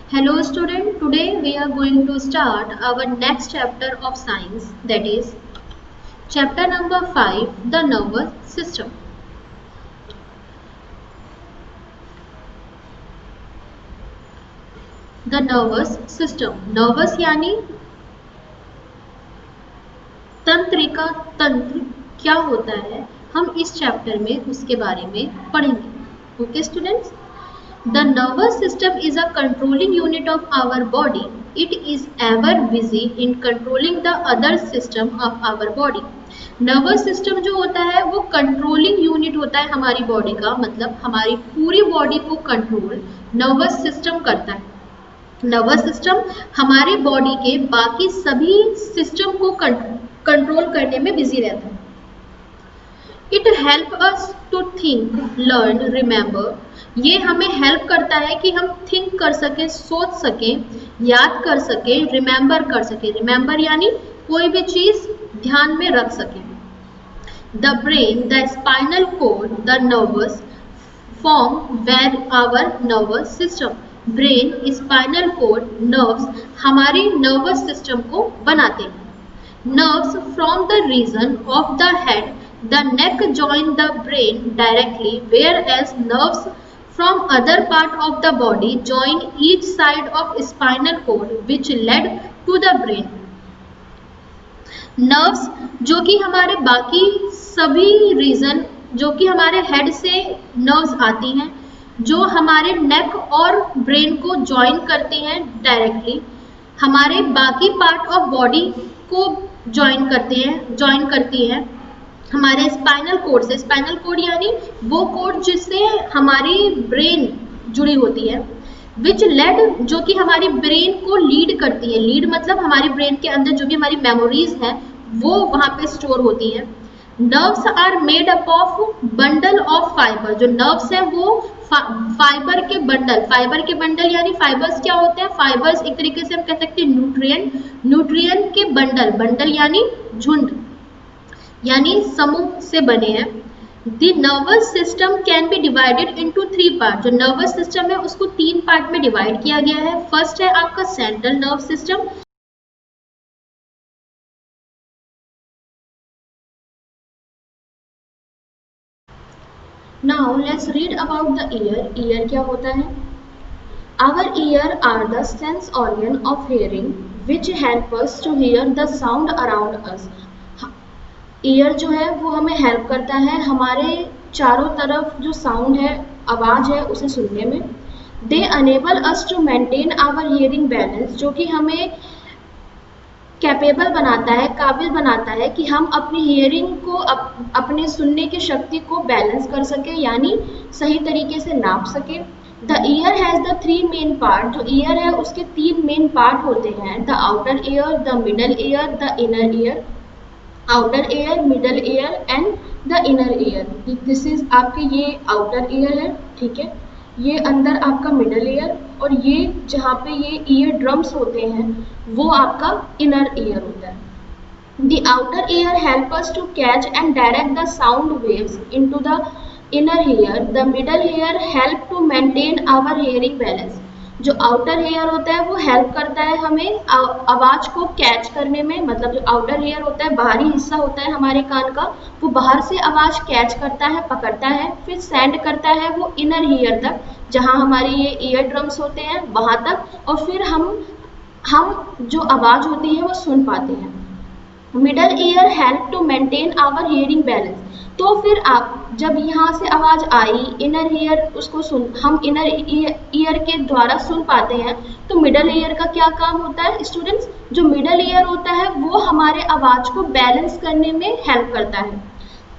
Hello student, today we are going to start our next chapter of science, that is chapter number 5, the nervous system. The nervous system. Nervous यानी तंत्रिका तंत्र क्या होता है, हम इस चैप्टर में उसके बारे में पढ़ेंगे. Okay students. The nervous system is a controlling unit of our body. It is ever busy in controlling the other system of our body. Nervous system जो होता है वो controlling unit होता है हमारी बॉडी का, मतलब हमारी पूरी बॉडी को कंट्रोल nervous system करता है. nervous system हमारी बॉडी के बाकी सभी सिस्टम को कंट्रोल करने में बिजी रहता है. It help us to think, learn, remember. ये हमें हेल्प करता है कि हम थिंक कर सकें, सोच सकें, याद कर सकें, रिमेंबर कर सकें. रिमेंबर यानी कोई भी चीज ध्यान में रख सकें. The brain, the spinal cord, the nervous form were our nervous system. Brain, spinal cord, nerves हमारी नर्वस सिस्टम को बनाते हैं. Nerves from the region of the head, the neck join the brain directly, whereas nerves from other part of the body join each side of spinal cord which led to the brain. nerves जो कि हमारे बाकी सभी reason जो कि हमारे head से nerves आती हैं, जो हमारे नेक और ब्रेन को ज्वाइन करती हैं डायरेक्टली, हमारे बाकी पार्ट ऑफ बॉडी को ज्वाइन करती हैं हमारे स्पाइनल कोड से. स्पाइनल कोड यानी वो कोड जिससे हमारी ब्रेन जुड़ी होती है. विच लेड जो कि हमारी ब्रेन को लीड करती है. लीड मतलब हमारी ब्रेन के अंदर जो भी हमारी मेमोरीज हैं वो वहाँ पे स्टोर होती है. Nerves are made up of bundle of fibre. जो नर्व्स हैं वो फाइबर के बंडल यानी फाइबर्स क्या होते हैं? फाइबर्स एक तरीके से हम कह सकते हैं न्यूट्रिएंट के बंडल यानी झुंड यानी समूह से बने हैं. The nervous system can be divided into 3 part. जो नर्वस सिस्टम है उसको 3 पार्ट में डिवाइड किया गया है. फर्स्ट है आपका central nerve system. Now let's read about the ear. Ear क्या होता है? Our ear are the sense organ of hearing which help us to hear the sound around us. Ear जो है वो हमें हेल्प करता है हमारे चारों तरफ जो साउंड है, आवाज़ है, उसे सुनने में. They enable us to maintain our hearing balance. जो कि हमें कैपेबल बनाता है, काबिल बनाता है कि हम अपनी हियरिंग को अपने सुनने की शक्ति को बैलेंस कर सके, यानी सही तरीके से नाप सके. The year has the 3 main part. जो ईयर है उसके 3 मेन पार्ट होते हैं. The outer year, the middle year, the inner year. Outer ear, middle ear and the inner year. This is आपके ये आउटर ईयर है, ठीक है. ये अंदर आपका मिडल ईयर और ये जहाँ पे ये ईयर ड्रम्स होते हैं वो आपका इनर ईयर होता है. The outer ear help us to catch and direct the sound waves into the inner ear. The middle ear help to maintain our hearing balance. जो आउटर ईयर होता है वो हेल्प करता है हमें आवाज़ को कैच करने में. मतलब जो आउटर ईयर होता है, बाहरी हिस्सा होता है हमारे कान का, वो बाहर से आवाज़ कैच करता है, पकड़ता है, फिर सेंड करता है वो इनर ईयर तक, जहाँ हमारे ये ईयर ड्रम्स होते हैं वहाँ तक, और फिर हम जो आवाज़ होती है वो सुन पाते हैं. Middle ear help to maintain our hearing balance. तो फिर आप जब यहाँ से आवाज़ आई, इनर ईयर उसको हम इनर ईयर के द्वारा सुन पाते हैं. तो मिडल ईयर का क्या काम होता है स्टूडेंट्स? जो मिडल ईयर होता है वो हमारे आवाज़ को बैलेंस करने में हेल्प करता है.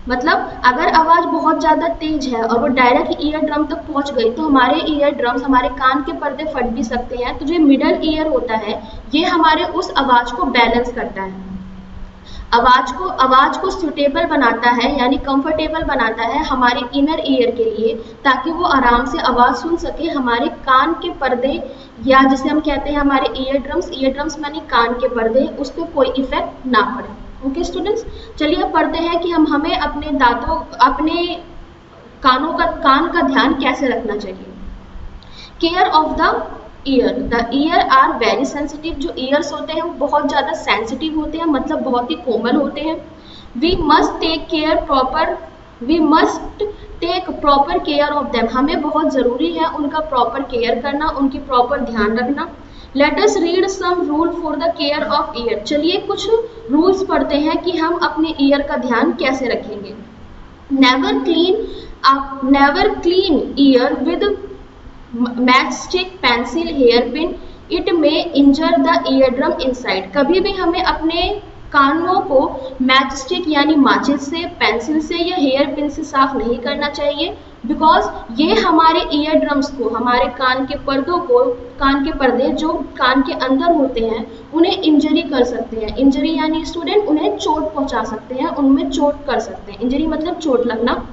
मतलब अगर आवाज़ बहुत ज़्यादा तेज है और वो डायरेक्ट ईयर ड्रम तक पहुँच गई तो हमारे ईयर ड्रम्स, हमारे कान के पर्दे फट भी सकते हैं. तो जो मिडल ईयर होता है ये हमारे उस आवाज़ को बैलेंस करता है, आवाज़ को सूटेबल बनाता है, यानी कंफर्टेबल बनाता है हमारे इनर ईयर के लिए, ताकि वो आराम से आवाज़ सुन सके. हमारे कान के पर्दे या जिसे हम कहते हैं हमारे ईयर ड्रम्स मानी कान के पर्दे, उस पर कोई इफेक्ट ना पड़े. ओके स्टूडेंट्स, चलिए अब पढ़ते हैं कि हमें अपने कान का ध्यान कैसे रखना चाहिए. Care of the ear, the ear are very sensitive, जो ईयर्स होते हैं वो बहुत ज़्यादा सेंसिटिव होते हैं, मतलब बहुत ही कोमल होते हैं। We must take care of them, हमें बहुत ज़रूरी है उनका प्रॉपर केयर करना, उनकी प्रॉपर ध्यान रखना। Let us read sum rule for the care of year, चलिए कुछ रूल्स पढ़ते हैं कि हम अपने ईयर का ध्यान कैसे रखेंगे। Never clean ear with matchstick, pencil, hair pin, it may injure the ear drum inside, कभी भी हमें अपने कानों को मैचस्टिक यानी माचिस से, पेंसिल से या हेयर पिन से साफ नहीं करना चाहिए, बिकॉज ये हमारे ईयर ड्रम्स को, हमारे कान के पर्दों को, कान के पर्दे जो कान के अंदर होते हैं उन्हें इंजरी कर सकते हैं। इंजरी यानी स्टूडेंट उन्हें चोट पहुंचा सकते हैं, उनमें चोट कर सकते हैं। इंजरी मतलब चोट लगना।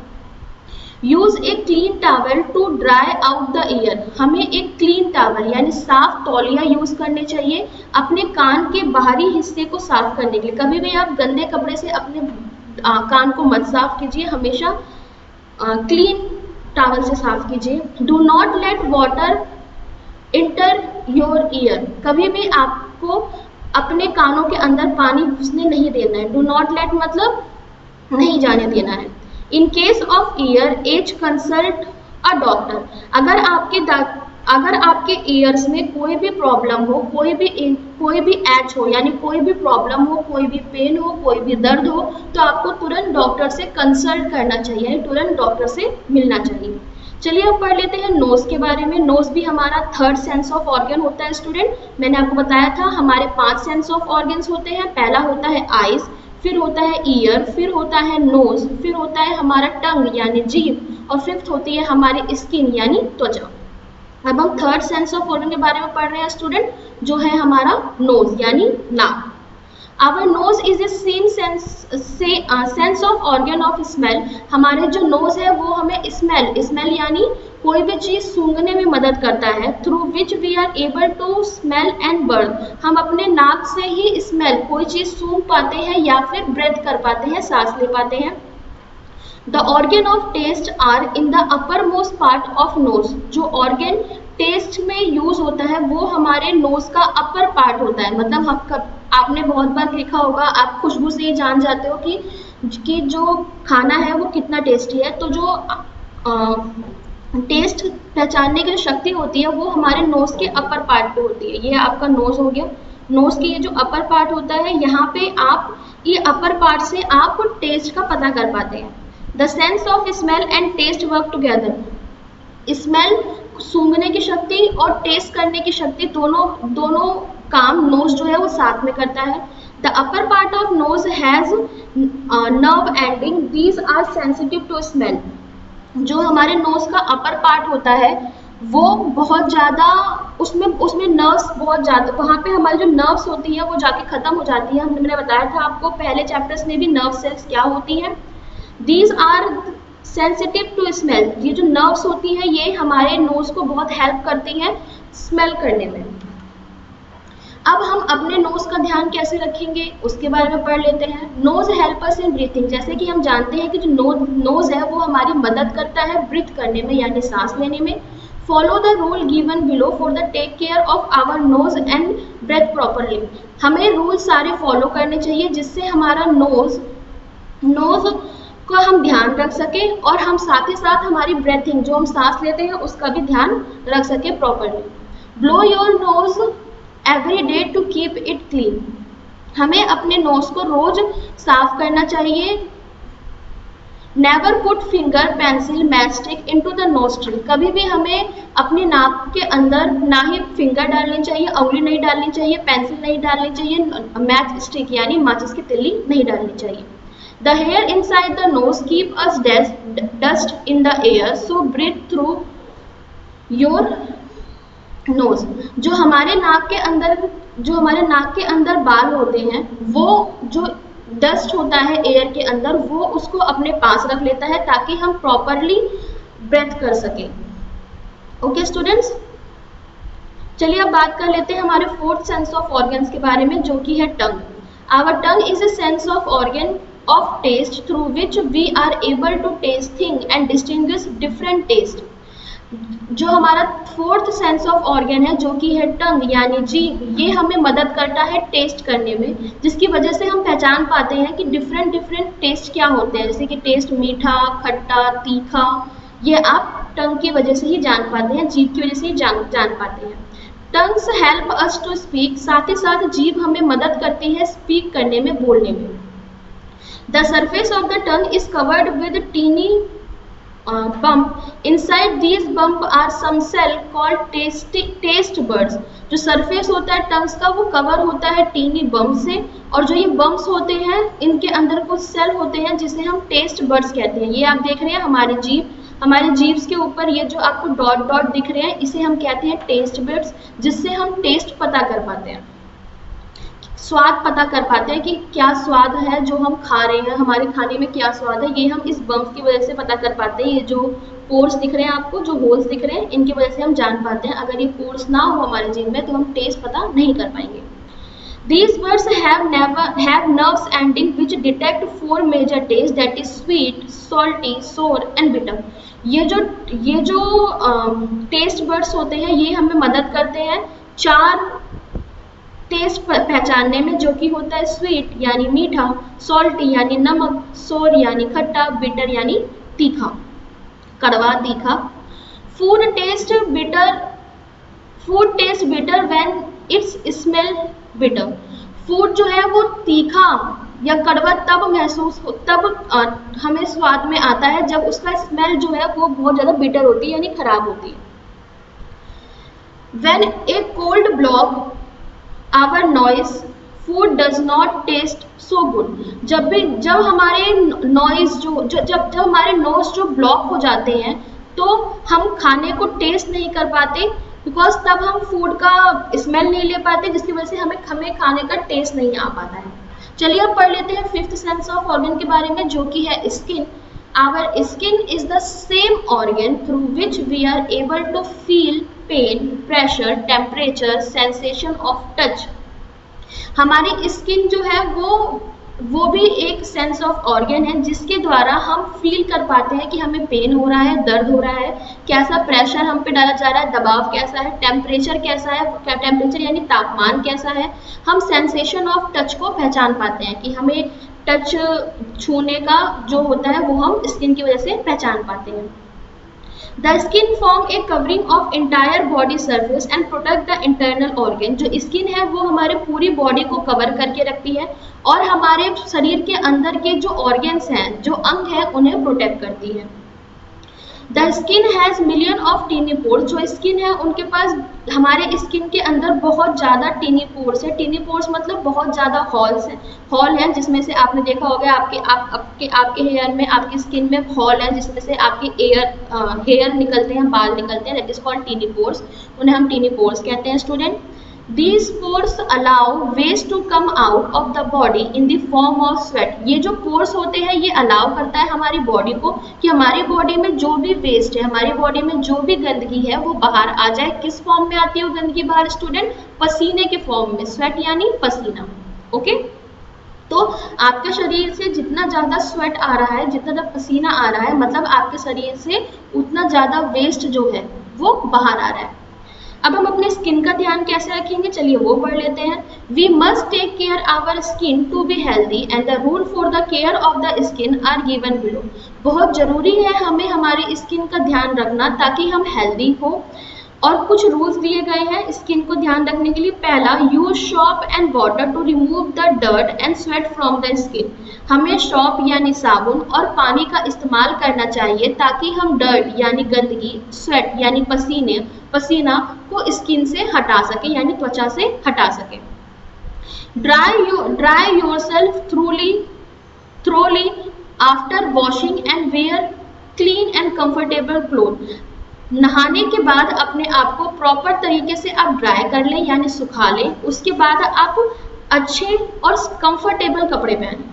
Use a clean towel to dry out the ear, हमें एक क्लीन टॉवल यानी साफ तौलिया यूज करने चाहिए अपने कान के बाहरी हिस्से को साफ करने के लिए। कभी भी आप गंदे कपड़े से अपने कान को मत साफ कीजिए, हमेशा क्लीन टॉवल से साफ कीजिए। Do not let water enter your year, कभी भी आपको अपने कानों के अंदर पानी घुसने नहीं देना है। डू नॉट लेट मतलब नहीं जाने देना है। In case of earache consult a doctor, अगर आपके ईयर्स में कोई भी प्रॉब्लम हो, कोई भी एच हो यानी कोई भी प्रॉब्लम हो, कोई भी पेन हो, कोई भी दर्द हो, तो आपको तुरंत डॉक्टर से कंसल्ट करना चाहिए, यानी तुरंत डॉक्टर से मिलना चाहिए। चलिए अब पढ़ लेते हैं नोज के बारे में। नोज भी हमारा थर्ड सेंस ऑफ ऑर्गन होता है स्टूडेंट। मैंने आपको बताया था हमारे 5 सेंस ऑफ ऑर्गन्स होते हैं। पहला होता है आईज, फिर होता है ईयर, फिर होता है नोज, फिर होता है हमारा टंग यानी जीभ, और फिफ्थ होती है हमारी स्किन यानी त्वचा। अब हम थर्ड सेंस ऑफ ऑर्गन के बारे में पढ़ रहे हैं स्टूडेंट, जो है हमारा नोज यानी नाक। Our nose is a sense of organ of smell, हमारे जो नोज है वो हमें स्मेल यानी कोई भी चीज सूंघने में मदद करता है। Through which we are able to smell and burn, हम अपने नाक से ही स्मेल कोई चीज सूंघ पाते हैं या फिर ब्रेथ कर पाते हैं, सांस ले पाते हैं। The organ of taste are in the upper most part of nose, जो ऑर्गन टेस्ट में यूज होता है वो हमारे नोज का अपर पार्ट होता है। मतलब आपने बहुत बार देखा होगा, आप खुशबू से ही जान जाते हो कि जो खाना है वो कितना टेस्टी है। तो जो टेस्ट पहचानने की जो शक्ति होती है वो हमारे नोज के अपर पार्ट पे होती है। ये आपका नोज हो गया। नोज के ये जो अपर पार्ट होता है, यहाँ पे आप ये अपर पार्ट से आप टेस्ट का पता कर पाते हैं। The sense of smell and taste work together, smell सूंघने की शक्ति और टेस्ट करने की शक्ति दोनों काम नोज जो है वो साथ में करता है। The upper part of nose has nerve ending, these are sensitive to smell, जो हमारे नोज का अपर पार्ट होता है वो बहुत ज़्यादा उसमें नर्व्स बहुत ज़्यादा, वहाँ पे हमारी जो नर्व्स होती है वो जाके ख़त्म हो जाती है। मैंने बताया था आपको पहले चैप्टर्स में भी नर्व सेल्स क्या होती हैं। These are sensitive to smell, ये जो नर्व्स होती हैं ये हमारे नोज को बहुत हेल्प करती हैं स्मेल करने में। अब हम अपने नोज का ध्यान कैसे रखेंगे उसके बारे में पढ़ लेते हैं। Knows help us in breathing, जैसे कि हम जानते हैं कि जो नोज है वो हमारी मदद करता है ब्रीथ करने में यानी सांस लेने में। Follow the rule given below for the take care of our nose and breath properly, हमें रूल सारे फॉलो करने चाहिए जिससे हमारा नोज का हम ध्यान रख सके और हम साथ ही साथ हमारी ब्रेथिंग जो हम सांस लेते हैं उसका भी ध्यान रख सके properly. Blow your nose every day to keep it clean, हमें अपने नोज को रोज साफ करना चाहिए। Never put finger, pencil, matchstick into the nostril, कभी भी हमें अपनी नाक के अंदर ना ही फिंगर डालनी चाहिए, उंगली नहीं डालनी चाहिए, पेंसिल नहीं डालनी चाहिए, मैच स्टिक यानी माचिस की तिल्ली नहीं डालनी चाहिए। The hair inside the nose keep us dust in the air, so breathe through your nose, जो हमारे नाक के अंदर बाल होते हैं वो जो डस्ट होता है एयर के अंदर वो उसको अपने पास रख लेता है ताकि हम प्रॉपरली ब्रेथ कर सकें। ओके स्टूडेंट्स, चलिए अब बात कर लेते हैं हमारे फोर्थ सेंस ऑफ ऑर्गन्स के बारे में जो कि है tongue. Our tongue is a sense of organ of taste through which we are able to taste thing and distinguish different taste. जो हमारा फोर्थ सेंस ऑफ ऑर्गन है जो कि है टंग यानी जीभ, ये हमें मदद करता है टेस्ट करने में, जिसकी वजह से हम पहचान पाते हैं कि डिफरेंट डिफरेंट टेस्ट क्या होते हैं, जैसे कि टेस्ट मीठा, खट्टा, तीखा, ये आप टंग की वजह से ही जान पाते हैं, जीभ की वजह से ही जान पाते हैं। Tongues help us to speak, साथ ही साथ जीभ हमें मदद करती है स्पीक करने में, बोलने में। The surface of the tongue is covered with tiny bump. Inside these bump are some cell called taste buds. जो सरफेस होता है टंग्स का वो कवर होता है टीनी बम्प से, और जो ये बम्प्स होते हैं इनके अंदर कुछ सेल होते हैं जिसे हम टेस्ट बर्ड्स कहते हैं। ये आप देख रहे हैं हमारे जीभ के ऊपर ये जो आपको डॉट डॉट दिख रहे हैं, इसे हम कहते हैं टेस्ट बर्ड्स, जिससे हम टेस्ट पता कर पाते हैं, स्वाद पता कर पाते हैं कि क्या स्वाद है जो हम खा रहे हैं, हमारे खाने में क्या स्वाद है, ये हम इस बम्प की वजह से पता कर पाते हैं। ये जो पोर्स दिख रहे हैं आपको, जो होल्स दिख रहे हैं, इनकी वजह से हम जान पाते हैं। अगर ये पोर्स ना हो हमारे जीभ में तो हम टेस्ट पता नहीं कर पाएंगे। These birds have nerves ending which detect four major tastes, that is sweet, salty, sour and bitter. ये जो टेस्ट बर्ड्स होते हैं ये हमें मदद करते हैं चार टेस्ट पहचानने में, जो कि होता है स्वीट यानी मीठा, सॉल्टी यानी नमक, सोर यानी खट्टा, बिटर यानी तीखा, कड़वा तीखा। Food taste bitter when it's smell bitter. Food जो है वो तीखा या कड़वा तब हमें स्वाद में आता है जब उसका स्मेल जो है वो बहुत ज्यादा बिटर होती है यानी खराब होती है। When a cold block our noise, food does not taste so good. जब हमारे नोज जो ब्लॉक हो जाते हैं तो हम खाने को टेस्ट नहीं कर पाते, बिकॉज तब हम फूड का स्मेल नहीं ले पाते, जिसकी वजह से हमें खाने का टेस्ट नहीं आ पाता है। चलिए अब पढ़ लेते हैं फिफ्थ सेंस ऑफ ऑर्गन के बारे में, जो कि है skin. Our skin is the same organ through which we are able to feel pain, pressure, temperature, sensation of touch. हमारी स्किन जो है वो भी एक सेंस ऑफ ऑर्गन है जिसके द्वारा हम फील कर पाते हैं कि हमें पेन हो रहा है, दर्द हो रहा है, कैसा प्रेशर हम पे डाला जा रहा है, दबाव कैसा है, टेम्परेचर कैसा है, टेम्परेचर यानी तापमान कैसा है। हम सेंसेशन ऑफ टच को पहचान पाते हैं कि हमें टच छूने का जो होता है वो हम स्किन की वजह से पहचान पाते हैं। The skin form A covering of entire body surface and protect the internal organ. जो स्किन है वो हमारे पूरी बॉडी को कवर करके रखती है और हमारे शरीर के अंदर के जो ऑर्गन्स हैं, जो अंग हैं, उन्हें प्रोटेक्ट करती है। The skin has million of tiny pores. जो स्किन है उनके पास, हमारे स्किन के अंदर बहुत ज़्यादा टीनी पोर्स है। टीनी पोर्स मतलब बहुत ज़्यादा हॉल है जिसमें से आपने देखा होगा आपके हेयर में, आपकी स्किन में हॉल है जिसमें से आपके हेयर निकलते हैं, बाल निकलते हैं, that is called tiny pores. उन्हें हम टीनी पोर्स कहते हैं student. These pores allow waste to come out of the body in the form of sweat. ये जो pores होते हैं ये अलाउ करता है हमारी बॉडी को कि हमारी बॉडी में जो भी वेस्ट है, हमारी बॉडी में जो भी गंदगी है वो बाहर आ जाए। किस फॉर्म में आती है वो गंदगी बाहर स्टूडेंट? पसीने के फॉर्म में। स्वेट यानी पसीना। ओके, तो आपके शरीर से जितना ज़्यादा स्वेट आ रहा है, जितना ज़्यादा पसीना आ रहा है, मतलब आपके शरीर से उतना ज़्यादा वेस्ट जो है वो बाहर आ रहा है। अब हम अपने स्किन का ध्यान कैसे रखेंगे, चलिए वो पढ़ लेते हैं। We must take care our skin to be healthy and the rule for the care of the skin are given below. बहुत जरूरी है हमें हमारी स्किन का ध्यान रखना ताकि हम हेल्दी हो, और कुछ रूल्स दिए गए हैं स्किन को ध्यान रखने के लिए। पहला, use soap and water to remove the dirt and sweat from the skin. हमें सॉप यानी साबुन और पानी का इस्तेमाल करना चाहिए ताकि हम डर्ट यानी गंदगी, स्वेट यानी पसीना को स्किन से हटा सके यानी त्वचा से हटा सके। Dry yourself thoroughly after washing and where clean and comfortable cloth. नहाने के बाद अपने आप को प्रॉपर तरीके से आप ड्राई कर लें यानी सुखा लें, उसके बाद आप अच्छे और कंफर्टेबल कपड़े पहनें।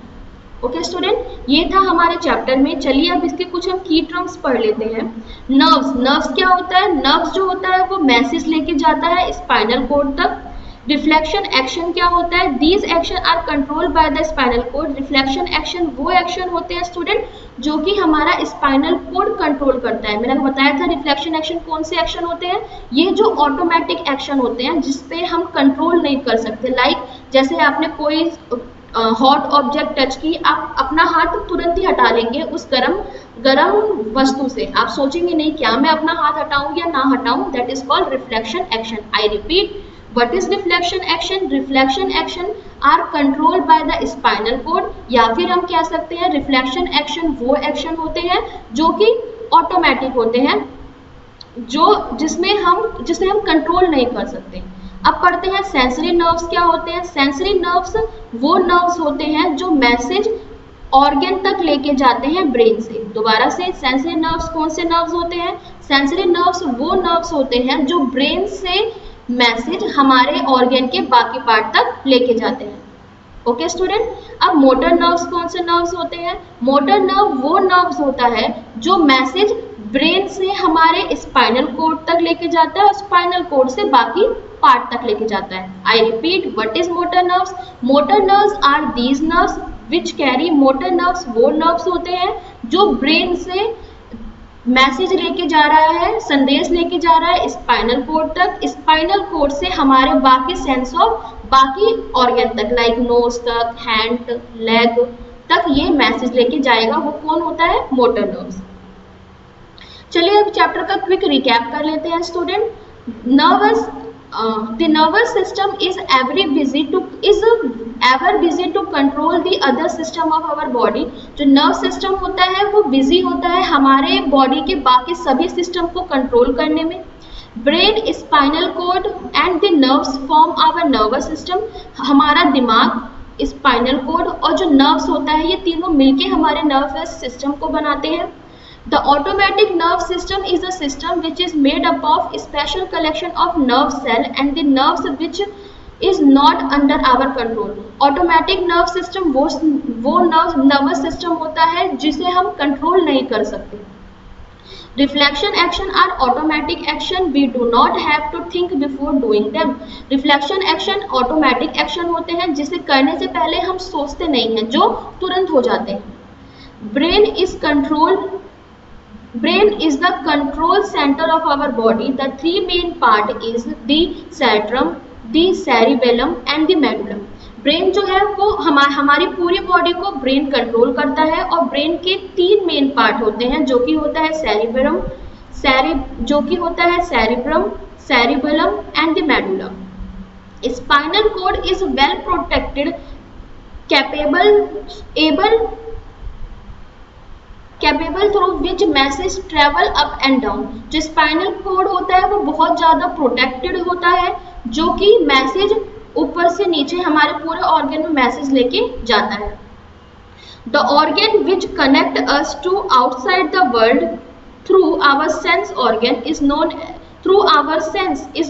ओके स्टूडेंट, ये था हमारे चैप्टर में। चलिए अब इसके कुछ हम की टर्म्स पढ़ लेते हैं। नर्व्स क्या होता है? नर्व्स जो होता है वो मैसेज लेके जाता है स्पाइनल कॉर्ड तक। रिफ्लेक्शन एक्शन क्या होता है? These action are controlled by the spinal cord. Reflection action वो एक्शन होते हैं स्टूडेंट जो कि हमारा स्पाइनल कोड कंट्रोल करता है। मैंने बताया था रिफ्लेक्शन एक्शन कौन से एक्शन होते हैं, ये जो ऑटोमेटिक एक्शन होते हैं जिसपे हम कंट्रोल नहीं कर सकते। लाइक जैसे आपने कोई हॉट ऑब्जेक्ट टच की, आप अपना हाथ तुरंत ही हटा लेंगे उस गरम वस्तु से, आप सोचेंगे नहीं क्या मैं अपना हाथ हटाऊं या ना हटाऊं, that is called reflection action. I repeat, what is reflection action? Reflection action are controlled by the spinal cord, या फिर हम कह सकते हैं रिफ्लेक्शन एक्शन वो एक्शन होते हैं जो कि ऑटोमेटिक होते हैं, जिसे हम कंट्रोल नहीं कर सकते। अब पढ़ते हैं सेंसरी नर्व्स क्या होते हैं। सेंसरी नर्व्स वो नर्व्स होते हैं जो मैसेज ऑर्गन तक लेके जाते हैं ब्रेन से। दोबारा से, सेंसरी नर्व्स कौन से नर्व्स होते हैं? सेंसरी नर्व्स वो नर्व्स होते हैं जो ब्रेन से मैसेज हमारे ऑर्गन के बाकी पार्ट तक लेके जाते हैं। ओके स्टूडेंट, अब मोटर नर्व्स कौन से नर्व्स होते हैं? मोटर नर्व वो नर्व्स होता है जो मैसेज ब्रेन से हमारे स्पाइनल कोड तक लेके जाता है और स्पाइनल कोड से बाकी पार्ट तक लेके जाता है। I repeat, what is motor nerves? Motor nerves are these nerves which carry. Motor nerves वो नर्व्स होते हैं जो ब्रेन से मैसेज लेके जा रहा है, संदेश लेके जा रहा है स्पाइनल कोड तक, स्पाइनल कोड से हमारे बाकी सेंस ऑफ बाकी ऑर्गन तक, लाइक नोज तक, हैंड, लेग तक ये मैसेज लेके जाएगा। वो कौन होता है? Motor nerves. चलिए अब चैप्टर का क्विक रिकैप कर लेते हैं student. The nervous system is ever busy to control the other system of our body। जो नर्व सिस्टम होता है वो बिजी होता है हमारे बॉडी के बाकी सभी सिस्टम को कंट्रोल करने में। Brain, spinal cord and the nerves form our nervous system. हमारा दिमाग, स्पाइनल कोड और जो नर्व्स होता है ये तीनों मिलके हमारे नर्वस सिस्टम को बनाते हैं। The automatic nerve system is a system which is made up of a special collection of nerve cell and the nerves which is not under our control। Automatic nerve system वो nervous system होता है जिसे हम control नहीं कर सकते। Reflection action are automatic action, we do not have to think before doing them। Reflection action automatic action होते हैं जिसे करने से पहले हम सोचते नहीं हैं, जो तुरंत हो जाते हैं। Brain is the control center of our body। The three main part is the cerebrum, the cerebellum and the medulla। Brain जो है वो हमारी पूरी बॉडी को ब्रेन कंट्रोल करता है और ब्रेन के तीन मेन पार्ट होते हैं जो कि होता है cerebrum, cerebellum and the medulla. Spinal cord is well protected, capable through which message travel up and down. जो स्पाइनल कोड होता है वो बहुत ज़्यादा प्रोटेक्टेड होता है जो कि मैसेज ऊपर से नीचे हमारे पूरे ऑर्गन में मैसेज लेके जाता है। The organ which connect us to outside the world through our sense organ is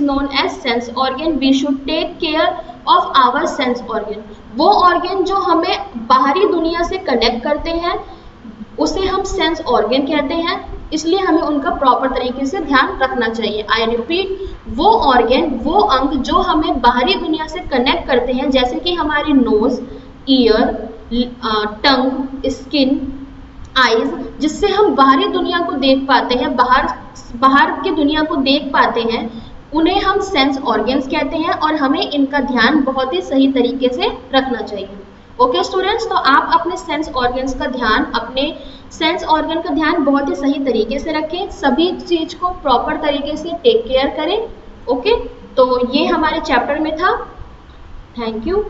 known as sense organ. We should take care of our sense organ. वो ऑर्गन जो हमें बाहरी दुनिया से कनेक्ट करते हैं उसे हम सेंस ऑर्गन कहते हैं, इसलिए हमें उनका प्रॉपर तरीके से ध्यान रखना चाहिए। आई रिपीट, वो ऑर्गन, वो अंग जो हमें बाहरी दुनिया से कनेक्ट करते हैं, जैसे कि हमारी नोज, ईयर, टंग, स्किन, आईज, जिससे हम बाहरी दुनिया को देख पाते हैं, बाहर की दुनिया को देख पाते हैं, उन्हें हम सेंस ऑर्गन्स कहते हैं और हमें इनका ध्यान बहुत ही सही तरीके से रखना चाहिए। ओके स्टूडेंट्स, तो आप अपने सेंस ऑर्गन्स का ध्यान बहुत ही सही तरीके से रखें, सभी चीज को प्रॉपर तरीके से टेक केयर करें। ओके, तो ये हमारे चैप्टर में था। Thank you.